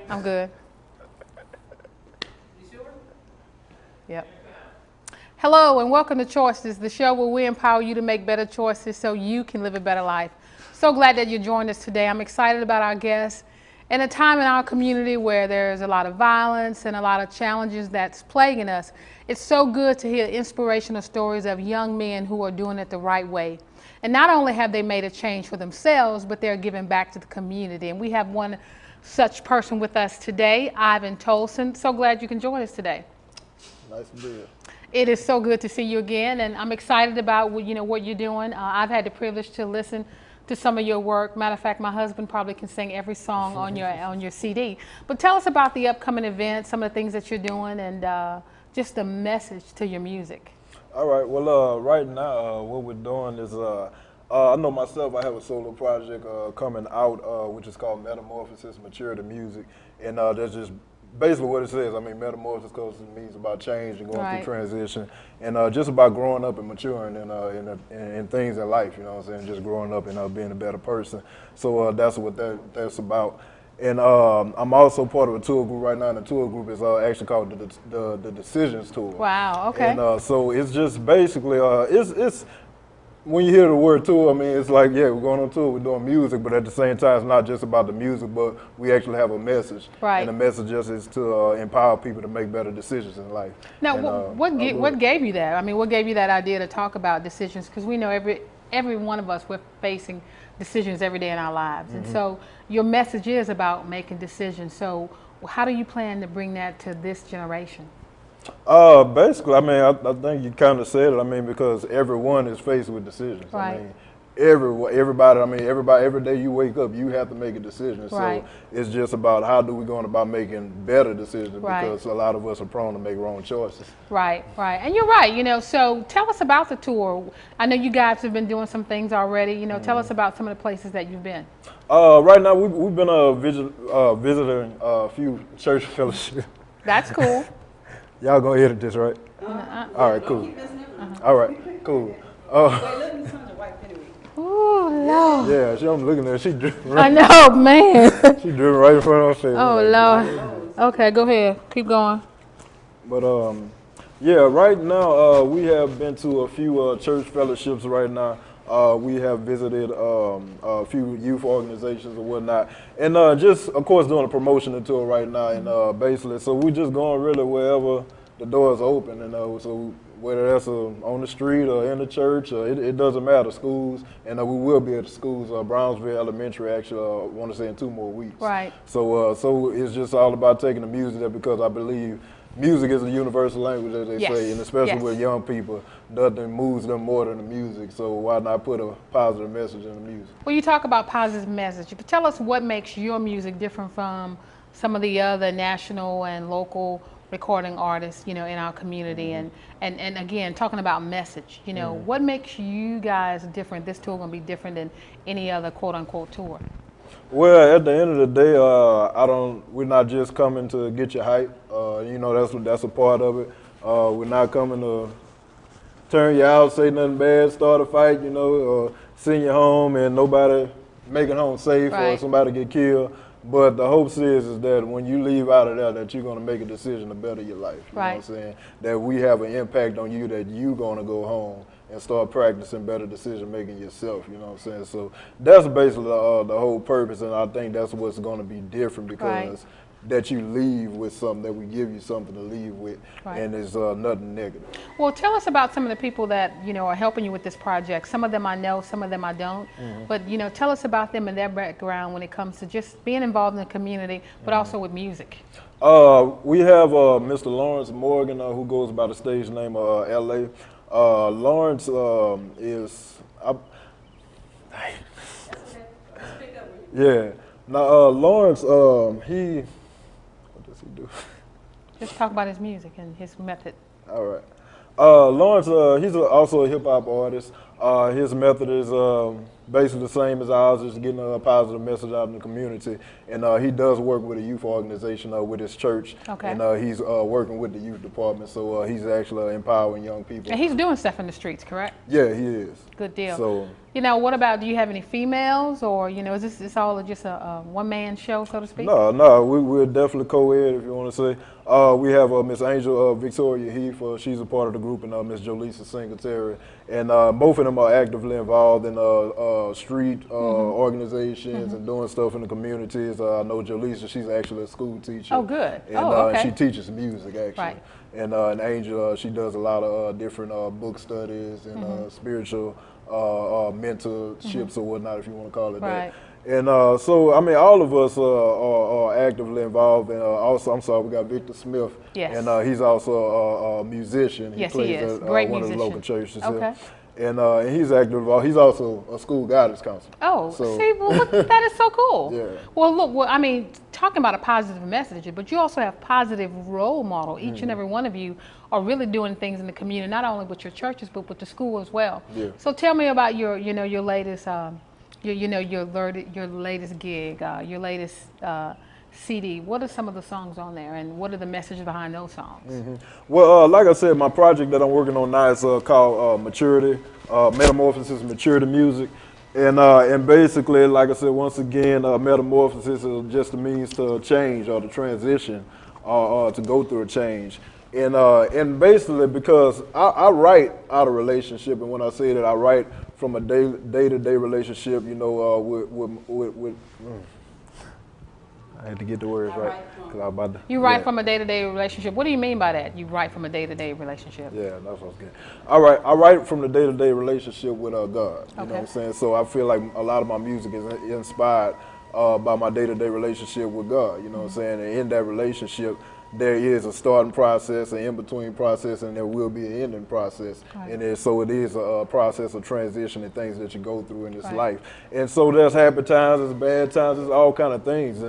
I'm good. You sure? Yep. Hello and welcome to Choicestv, the show where we empower you to make better choices so you can live a better life. So glad that you joined us today. I'm excited about our guests. In a time in our community where there's a lot of violence and a lot of challenges that's plaguing us, it's so good to hear inspirational stories of young men who are doing it the right way. And not only have they made a change for themselves, but they're giving back to the community. And we have one such person with us today, Ivan Tolson. So glad you can join us today. Nice to be here. It is so good to see you again, and I'm excited about what you're doing. I've had the privilege to listen to some of your work. Matter of fact, my husband probably can sing every song on your CD. But tell us about the upcoming event, some of the things that you're doing, and just the message to your music. All right. Well, right now, what we're doing is, I know myself. I have a solo project coming out, which is called Metamorphosis, Maturity Music, and that's just basically what it says. I mean, metamorphosis because it means about change and going through transition, and just about growing up and maturing in things in life. You know what I'm saying? Just growing up and being a better person. So that's what that's about. And I'm also part of a tour group right now, and the tour group is actually called the Decisions Tour. Wow. Okay. And so it's just basically it's when you hear the word tour, I mean, it's like, yeah, we're going on tour, we're doing music, but at the same time, it's not just about the music, but we actually have a message. Right. And the message just is to empower people to make better decisions in life. Now, what gave you that? I mean, what gave you that idea to talk about decisions? Because we know every one of us, we're facing decisions every day in our lives. And so your message is about making decisions. So how do you plan to bring that to this generation? Basically, I mean, I think you kind of said it. I mean, because everyone is faced with decisions. Right. I mean, everybody. I mean, every day you wake up, you have to make a decision. Right. So it's just about how do we go about making better decisions, Right. because a lot of us are prone to make wrong choices. Right, right. And you're right, so tell us about the tour. I know you guys have been doing some things already, tell us about some of the places that you've been. Right now, we've been visiting a few church fellowships. That's cool. Y'all gonna edit this, right? All right, cool. All right, cool. Ooh, Lord. Yeah, I'm looking at her. She driven right. I know, man. She driven right in front of her face. Oh, Lord. Okay, go ahead. Keep going. But yeah, right now we have been to a few church fellowships right now. We have visited a few youth organizations and whatnot, and just of course doing a promotion tour right now. And basically, so we just going really wherever the doors open, and so whether that's on the street or in the church, it doesn't matter. Schools, and we will be at the schools. Brownsville Elementary, actually, I want to say in 2 more weeks. Right. So it's just all about taking the music there, because I believe music is a universal language, as they say, and especially with young people, nothing moves them more than the music. So why not put a positive message in the music? Well, you talk about positive message. But tell us what makes your music different from some of the other national and local recording artists, in our community. And again, talking about message, what makes you guys different? This tour going to be different than any other quote unquote tour? Well, at the end of the day, we're not just coming to get you hype. That's a part of it. We're not coming to turn you out, say nothing bad, start a fight, or send you home and nobody make it home safe, or somebody get killed. But the hopes is that when you leave out of there, that you're going to make a decision to better your life. You know what I'm saying? That we have an impact on you, that you're going to go home and start practicing better decision making yourself. You know what I'm saying? So that's basically the whole purpose, and I think that's what's going to be different, because that you leave with something, that we give you something to leave with, and it's nothing negative. Well, tell us about some of the people that are helping you with this project. Some of them I know, some of them I don't. But tell us about them and their background when it comes to just being involved in the community, but also with music. We have Mr. Lawrence Morgan, who goes by the stage name of LA. Lawrence is yeah. Now Lawrence, he what does he do? Just talk about his music and his method. All right. Lawrence, he's also a hip hop artist. His method is basically the same as ours, just getting a positive message out in the community. And he does work with a youth organization with his church. Okay. And he's working with the youth department, so he's actually empowering young people. And he's doing stuff in the streets, correct? Yeah, he is. Good deal. So What about, do you have any females, or, is this all just a one-man show, so to speak? No, we're definitely co-ed, if you want to say. We have Miss Angel Victoria Heath. She's a part of the group, and Miss Jolisa Singletary. And both of them are actively involved in street organizations and doing stuff in the communities. I know Jolisa, she's actually a school teacher. Oh, good. And, okay. she teaches music, actually. Right. And Angel, she does a lot of different book studies and spiritual mentorships or whatnot, if you want to call it Right. that. And so, I mean, all of us are actively involved. And also, I'm sorry, we got Victor Smith. Yes. And he's also a musician. Yes, he plays is. at Great one musician. of the local churches Okay. here. And he's active involved. He's also a school guidance counselor. Oh, So- see, well, that is so cool. Yeah. Well, look, I mean, talking about a positive message, but you also have positive role model. Each and every one of you are really doing things in the community, not only with your churches, but with the school as well. Yeah. So tell me about your latest, your latest gig, your latest CD. What are some of the songs on there, and what are the messages behind those songs? Well, like I said, my project that I'm working on now is called Maturity, Metamorphosis, Maturity Music. And basically, like I said, once again, metamorphosis is just a means to change or to transition or to go through a change. And basically, because I write out of relationship, and when I say that, I write from a day-to-day relationship, with I had to get the words right. 'Cause I was about to, You write yeah. from a day-to-day relationship. What do you mean by that? You write from a day-to-day relationship. Yeah, that's what I was getting. I write from the day-to-day relationship with God. You know what I'm saying? So I feel like a lot of my music is inspired by my day-to-day relationship with God. You know what I'm saying? And in that relationship, there is a starting process, an in-between process, and there will be an ending process. Right. And so it is a process of transition and things that you go through in this Right. life. And so there's happy times, there's bad times, there's all kind of things.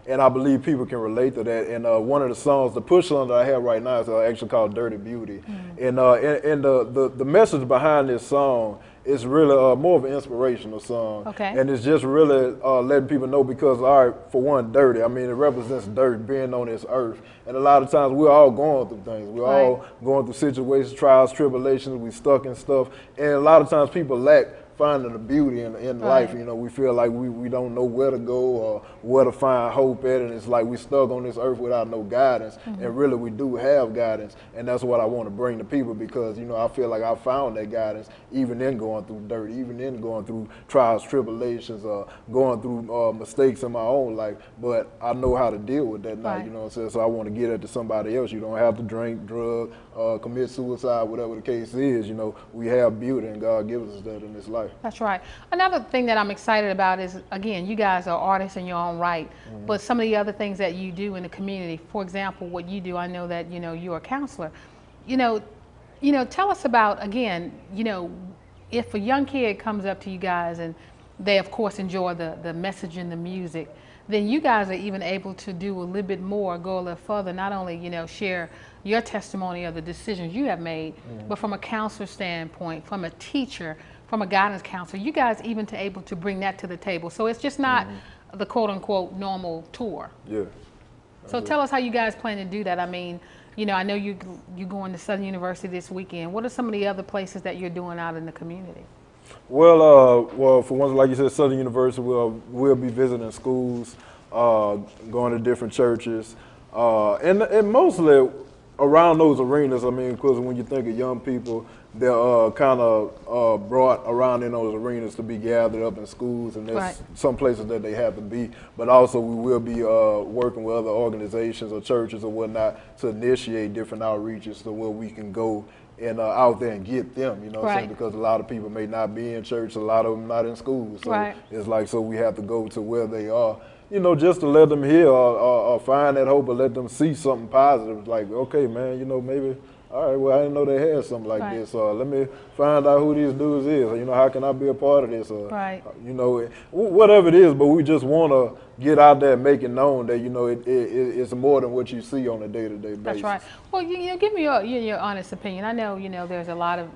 And I believe people can relate to that. And one of the songs, the push song that I have right now is actually called Dirty Beauty. And the message behind this song is really more of an inspirational song. Okay. And it's just really letting people know because, all right, for one, dirty. I mean, it represents dirt, being on this earth. And a lot of times we're all going through things. We're Right. all going through situations, trials, tribulations. We stuck in stuff. And a lot of times people lack finding the beauty in Right. life. You know, we feel like we don't know where to go or where to find hope at, and it's like we stuck on this earth without no guidance. And really, we do have guidance, and that's what I want to bring to people because I feel like I found that guidance even in going through dirt, even in going through trials, tribulations, or going through mistakes in my own life. But I know how to deal with that now. Right. You know what I'm saying? So I want to get it to somebody else. You don't have to drink, drug, commit suicide, whatever the case is. We have beauty, and God gives us that in this life. That's right. Another thing that I'm excited about is, again, you guys are artists in your own right, but some of the other things that you do in the community, for example, what you do, I know that, you're a counselor. Tell us about, again, if a young kid comes up to you guys and they, of course, enjoy the message and the music, then you guys are even able to do a little bit more, go a little further, not only, share your testimony of the decisions you have made, but from a counselor standpoint, from a teacher, from a guidance counselor, you guys even able to bring that to the table. So it's just not the quote unquote normal tour. Yeah. So tell us how you guys plan to do that. I mean, I know you going to Southern University this weekend. What are some of the other places that you're doing out in the community? Well, for one, like you said, Southern University, we'll be visiting schools, going to different churches, and mostly around those arenas. I mean, because when you think of young people, they're kind of brought around in those arenas to be gathered up in schools, and there's Right. some places that they have to be. But also, we will be working with other organizations or churches or whatnot to initiate different outreaches to where we can go and out there and get them, what I'm saying? Right. Because a lot of people may not be in church, a lot of them not in school. So Right. it's like, so we have to go to where they are, just to let them hear or find that hope or let them see something positive. Like, okay, man, maybe, all right, well, I didn't know they had something like Right. this. Let me find out who these dudes is. How can I be a part of this? Right. Whatever it is, but we just want to get out there and make it known that, it's more than what you see on a day-to-day basis. That's right. Well, give me your honest opinion. I know, there's a lot of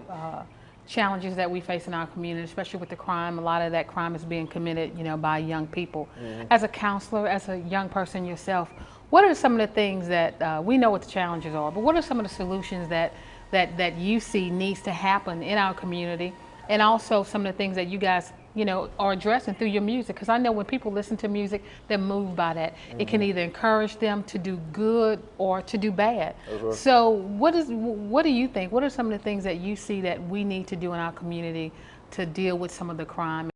challenges that we face in our community, especially with the crime. A lot of that crime is being committed, by young people. As a counselor, as a young person yourself, what are some of the things that we know what the challenges are, but what are some of the solutions that you see needs to happen in our community and also some of the things that you guys, you know, are addressing through your music. Because I know when people listen to music, they're moved by that. It can either encourage them to do good or to do bad. That's right. So what do you think? What are some of the things that you see that we need to do in our community to deal with some of the crime?